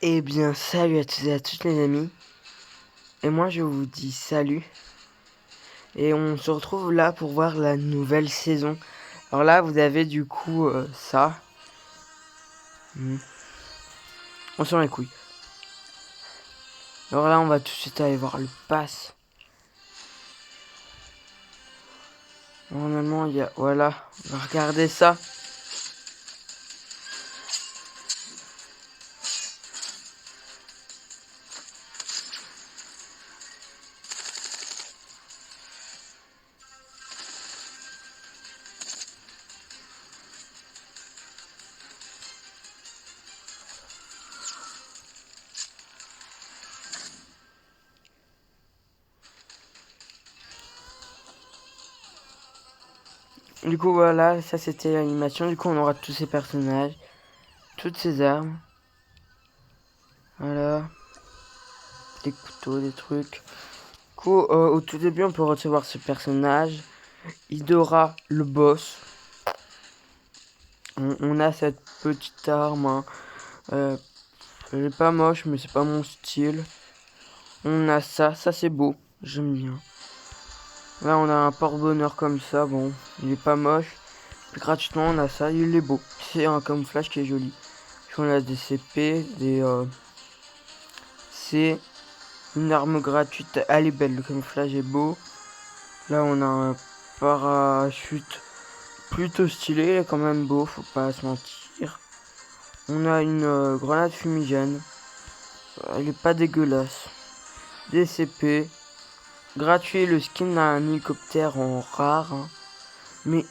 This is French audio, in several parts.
Eh bien, salut à tous et à toutes les amis. Et moi, je vous dis salut. Et on se retrouve là pour voir la nouvelle saison. Alors là, vous avez du coup ça. On s'en les couilles. Alors là, on va tout de suite aller voir le pass. Normalement, il y a... Voilà. On va regarder ça. Du coup, voilà. Ça, c'était l'animation. Du coup, on aura tous ces personnages. Toutes ces armes. Voilà. Des couteaux, des trucs. Du coup, au tout début, on peut recevoir ce personnage. Idora, le boss. On a cette petite arme. Hein. Elle est pas moche, mais c'est pas mon style. On a ça, ça c'est beau. J'aime bien. Là, on a un porte-bonheur comme ça. Bon, il est pas moche. Puis gratuitement, on a ça. Il est beau. C'est un camouflage qui est joli. Puis on a des CP, c'est une arme gratuite. Elle est belle. Le camouflage est beau. Là, on a un parachute plutôt stylé. Il est quand même beau, faut pas se mentir. On a une grenade fumigène. Elle est pas dégueulasse. Des CP. Gratuit le skin d'un hélicoptère en rare. Hein. Mais.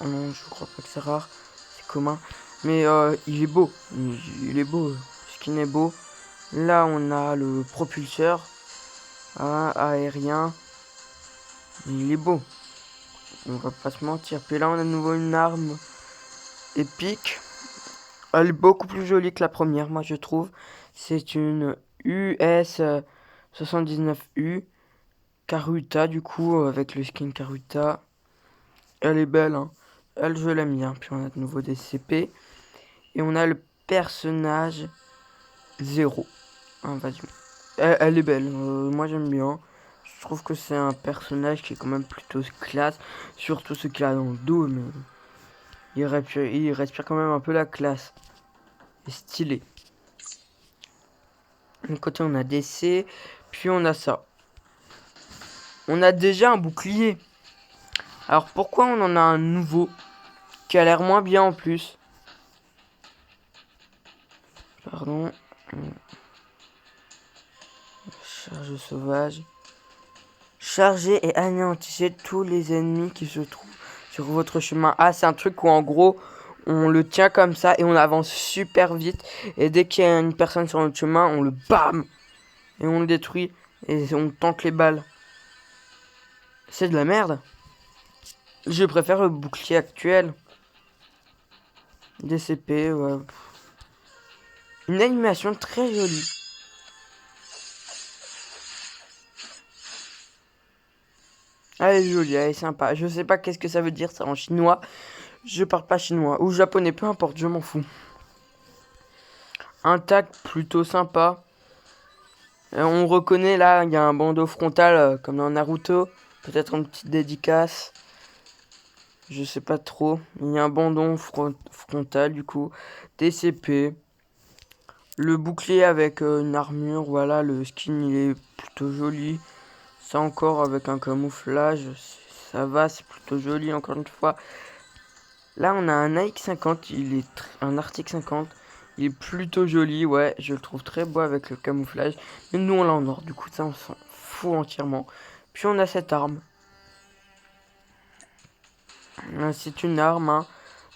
Oh non, je crois pas que c'est rare. C'est commun. Mais il est beau. Il est beau. Le skin est beau. Là, on a le propulseur. Aérien. Il est beau. On va pas se mentir. Puis là, on a de nouveau une arme épique. Elle est beaucoup plus jolie que la première, moi je trouve. C'est une US 79U Karuta, du coup, avec le skin Karuta. Elle est belle, hein. Elle, je l'aime bien. Puis on a de nouveau des CP. Et on a le personnage 0. Hein, vas-y. Elle est belle. Moi, j'aime bien. Je trouve que c'est un personnage qui est quand même plutôt classe. Surtout ce qu'il a dans le dos. Mais il respire quand même un peu la classe. Et stylé. De côté, on a DC. Puis on a ça. On a déjà un bouclier. Alors pourquoi on en a un nouveau qui a l'air moins bien en plus? Pardon. Charge sauvage. Chargez et anéantissez tous les ennemis qui se trouvent sur votre chemin. Ah, c'est un truc où en gros, on le tient comme ça et on avance super vite. Et dès qu'il y a une personne sur notre chemin, on le bam! Et on le détruit. Et on tente les balles. C'est de la merde. Je préfère le bouclier actuel. DCP, ouais. Une animation très jolie. Elle est jolie, elle est sympa. Je sais pas qu'est-ce que ça veut dire ça en chinois. Je parle pas chinois. Ou japonais, peu importe, je m'en fous. Un tag plutôt sympa. On reconnaît là, il y a un bandeau frontal comme dans Naruto. Peut-être une petite dédicace. Je sais pas trop. Il y a un bandon frontal du coup. TCP. Le bouclier avec une armure. Voilà, le skin il est plutôt joli. Ça encore avec un camouflage. Ça va, c'est plutôt joli encore une fois. Là, on a un AX50, un Arctic 50. Il est plutôt joli, ouais, je le trouve très beau avec le camouflage. Mais nous, on l'a en or, du coup, ça, on s'en fout entièrement. Puis on a cette arme. C'est une arme, hein.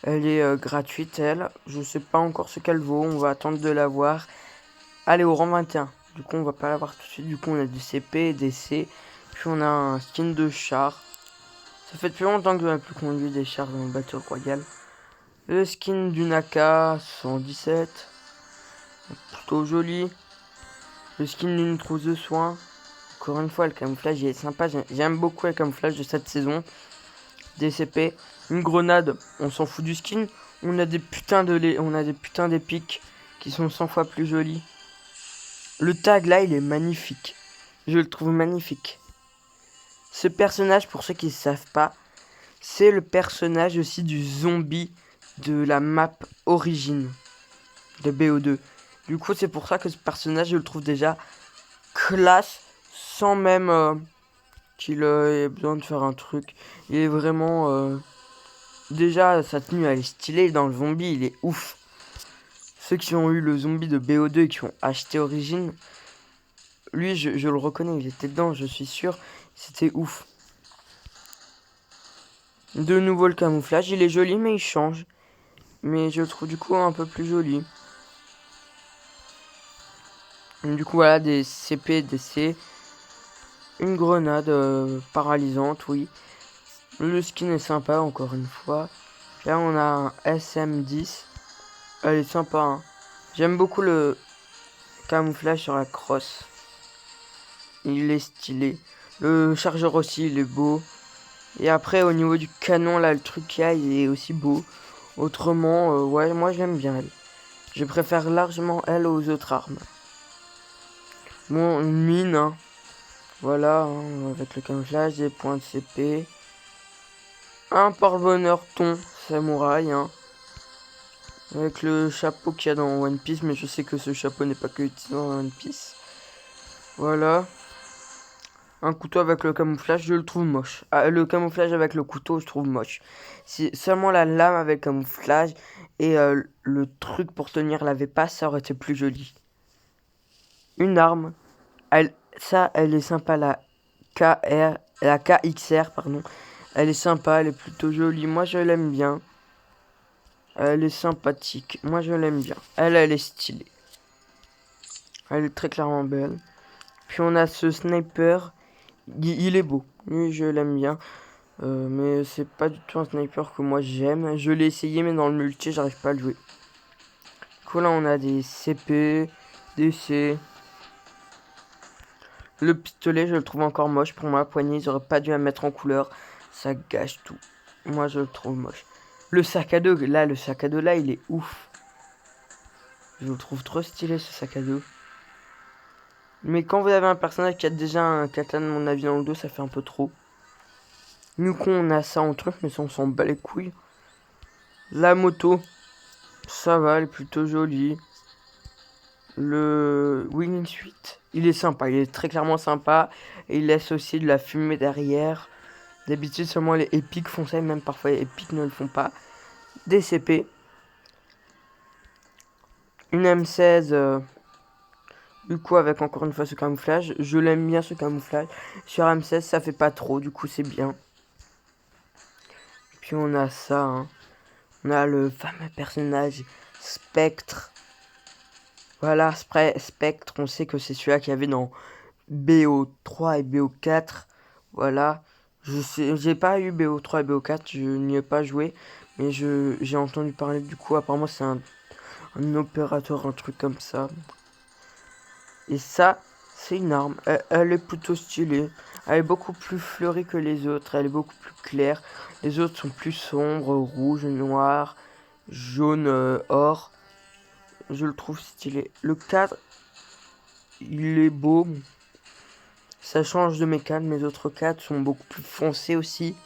Elle est gratuite, elle. Je sais pas encore ce qu'elle vaut, on va attendre de la voir. Allez, au rang 21. Du coup, on va pas l'avoir tout de suite. Du coup, on a du CP, des C. Puis on a un skin de char. Ça fait depuis longtemps que je n'ai plus conduit des chars dans le Battle Royale. Le skin du Naka 117. Plutôt joli. Le skin d'une trousse de soins. Encore une fois, le camouflage il est sympa. J'aime beaucoup le camouflage de cette saison. DCP. Une grenade. On s'en fout du skin. On a des putains d'épiques qui sont 100 fois plus jolis. Le tag là, il est magnifique. Je le trouve magnifique. Ce personnage, pour ceux qui ne savent pas, c'est le personnage aussi du zombie de la map origine de BO2. Du coup, c'est pour ça que ce personnage, je le trouve déjà classe, sans même qu'il ait besoin de faire un truc. Il est vraiment... Déjà, sa tenue, elle est stylée. Dans le zombie, il est ouf. Ceux qui ont eu le zombie de BO2 et qui ont acheté Origin, lui, je le reconnais, il était dedans, je suis sûr. C'était ouf. De nouveau, le camouflage, il est joli, mais il change. Mais je le trouve du coup un peu plus joli. Du coup, voilà, des CP, des C. Une grenade paralysante, oui. Le skin est sympa, encore une fois. Là, on a un SM10. Elle est sympa, hein. J'aime beaucoup le camouflage sur la crosse. Il est stylé. Le chargeur aussi, il est beau. Et après, au niveau du canon, là, le truc qu'il y a, il est aussi beau. Autrement, ouais, moi, j'aime bien elle. Je préfère largement elle aux autres armes. Bon, une mine, hein. Voilà, hein, avec le camouflage, des points de CP. Un porte-bonheur ton samouraï, hein. Avec le chapeau qu'il y a dans One Piece, mais je sais que ce chapeau n'est pas que utilisé dans One Piece. Voilà. Un couteau avec le camouflage, je le trouve moche. Ah, le camouflage avec le couteau, je trouve moche. C'est seulement la lame avec le camouflage et le truc pour tenir la vépace, ça aurait été plus joli. Une arme. Elle est sympa, la KXR, pardon. Elle est sympa, elle est plutôt jolie. Moi, je l'aime bien. Elle est sympathique. Moi, je l'aime bien. Elle est stylée. Elle est très clairement belle. Puis on a ce sniper. Il est beau. Lui, je l'aime bien. Mais c'est pas du tout un sniper que moi j'aime. Je l'ai essayé, mais dans le multi, j'arrive pas à le jouer. Du coup, là, on a des CP, des C. Le pistolet, je le trouve encore moche. Pour moi, poignée, ils auraient pas dû la mettre en couleur. Ça gâche tout. Moi, je le trouve moche. Le sac à dos, là, il est ouf. Je le trouve trop stylé, ce sac à dos. Mais quand vous avez un personnage qui a déjà un katana, à mon avis, dans le dos, ça fait un peu trop. Du coup, on a ça en truc, mais ça, on s'en bat les couilles. La moto, ça va, elle est plutôt jolie. Le Wing Suite, il est sympa, il est très clairement sympa. Et il laisse aussi de la fumée derrière. D'habitude, seulement les épiques font ça, et même parfois les épiques ne le font pas. Des CP. Une M16, du coup, avec encore une fois ce camouflage. Je l'aime bien, ce camouflage. Sur M16, ça fait pas trop, du coup, c'est bien. Puis on a ça, hein. On a le fameux personnage Spectre. Voilà, Spectre, on sait que c'est celui-là qu'il y avait dans BO3 et BO4. Voilà. Je sais, j'ai pas eu BO3 et BO4, je n'y ai pas joué. Mais j'ai entendu parler du coup, apparemment c'est un opérateur, un truc comme ça. Et ça, c'est une arme. Elle est plutôt stylée. Elle est beaucoup plus fleurie que les autres. Elle est beaucoup plus claire. Les autres sont plus sombres, rouge, noir, jaune, or. Je le trouve stylé. Le cadre, il est beau. Ça change de mes cadres. Mes autres cadres sont beaucoup plus foncés aussi.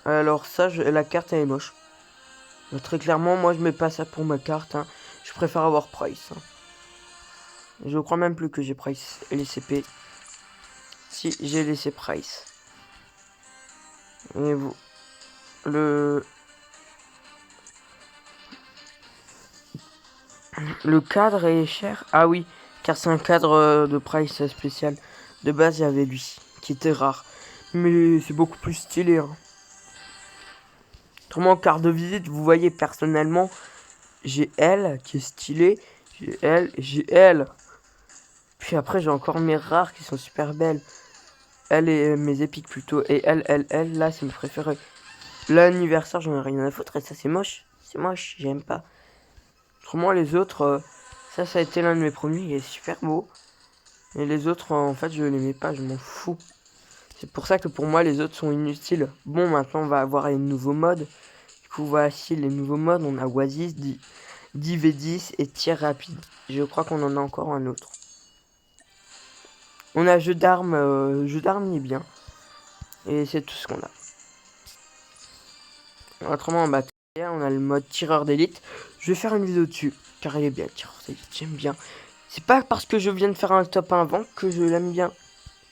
Alors ça, la carte, elle est moche. Très clairement, moi, je mets pas ça pour ma carte, hein. Je préfère avoir Price, hein. Je crois même plus que j'ai Price et les CP. Si, j'ai laissé Price. Et vous, le cadre est cher. Ah oui, car c'est un cadre de Price spécial. De base, il y avait lui, qui était rare. Mais c'est beaucoup plus stylé, hein. Autrement, carte de visite, vous voyez personnellement, j'ai elle qui est stylée. J'ai elle et j'ai elle. Puis après, j'ai encore mes rares qui sont super belles. Elle et mes épiques plutôt. Et elle, là, c'est mes préférés. L'anniversaire, j'en ai rien à foutre. Et ça, c'est moche. C'est moche, j'aime pas. Autrement, les autres, ça a été l'un de mes premiers. Il est super beau. Et les autres, en fait, je l'aimais pas. Je m'en fous. C'est pour ça que pour moi, les autres sont inutiles. Bon, maintenant, on va avoir les nouveaux modes. Du coup, voici les nouveaux modes. On a Oasis, 10v10 et tir rapide. Je crois qu'on en a encore un autre. On a jeu d'armes il est bien. Et c'est tout ce qu'on a. Autrement, en bataille, on a le mode tireur d'élite. Je vais faire une vidéo dessus, car il est bien, tireur d'élite, j'aime bien. C'est pas parce que je viens de faire un top 1 avant que je l'aime bien.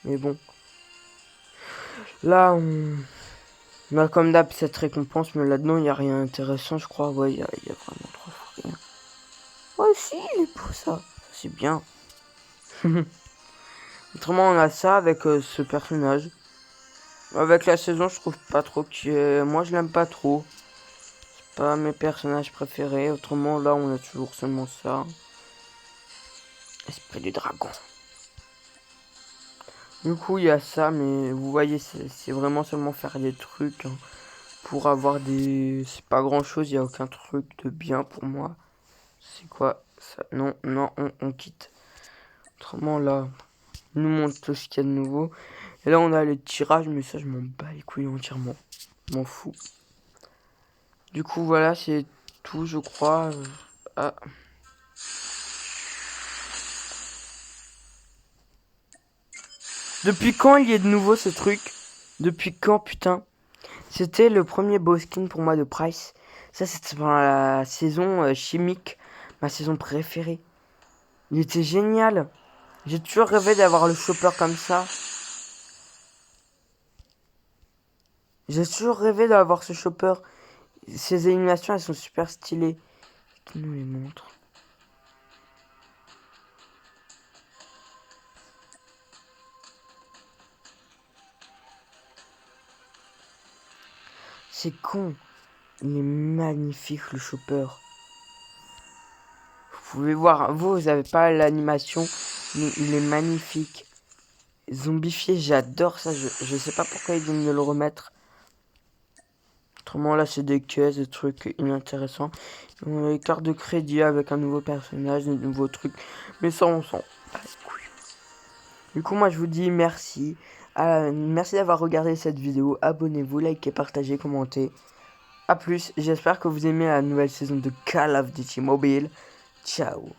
Mais bon. Là, on a comme d'hab cette récompense, mais là-dedans, il n'y a rien d'intéressant, je crois. Ouais, il y a vraiment trop rien. Ouais, si, il est beau, ça. C'est bien. Autrement, on a ça avec ce personnage. Avec la saison, je trouve pas trop que... Moi, je l'aime pas trop. C'est pas mes personnages préférés. Autrement, là, on a toujours seulement ça. Esprit du dragon. Du coup, il y a ça, mais vous voyez, c'est vraiment seulement faire des trucs hein, pour avoir des... C'est pas grand-chose, il n'y a aucun truc de bien pour moi. C'est quoi ça? Non, non, on quitte. Autrement, là, il nous montre tout ce qu'il y a de nouveau. Et là, on a les tirages, mais ça, je m'en bats les couilles entièrement. Je m'en fous. Du coup, voilà, c'est tout, je crois. Ah. Depuis quand il y a de nouveau ce truc? Depuis quand, putain? C'était le premier beau skin pour moi de Price. Ça, c'était pendant la saison chimique. Ma saison préférée. Il était génial. J'ai toujours rêvé d'avoir le chopper comme ça. J'ai toujours rêvé d'avoir ce chopper. Ces animations, elles sont super stylées. Qui nous les montre? C'est con. Il est magnifique le chopper. Vous pouvez voir, vous avez pas l'animation, mais il est magnifique. Zombifié, j'adore ça. Je sais pas pourquoi ils viennent de le remettre. Autrement, là, c'est des caisses, des trucs inintéressants. On a les cartes de crédit avec un nouveau personnage, des nouveaux trucs. Mais ça, on s'en... Du coup, moi, je vous dis merci. Merci d'avoir regardé cette vidéo. Abonnez-vous, likez, partagez, commentez. A plus. J'espère que vous aimez la nouvelle saison de Call of Duty Mobile. Ciao.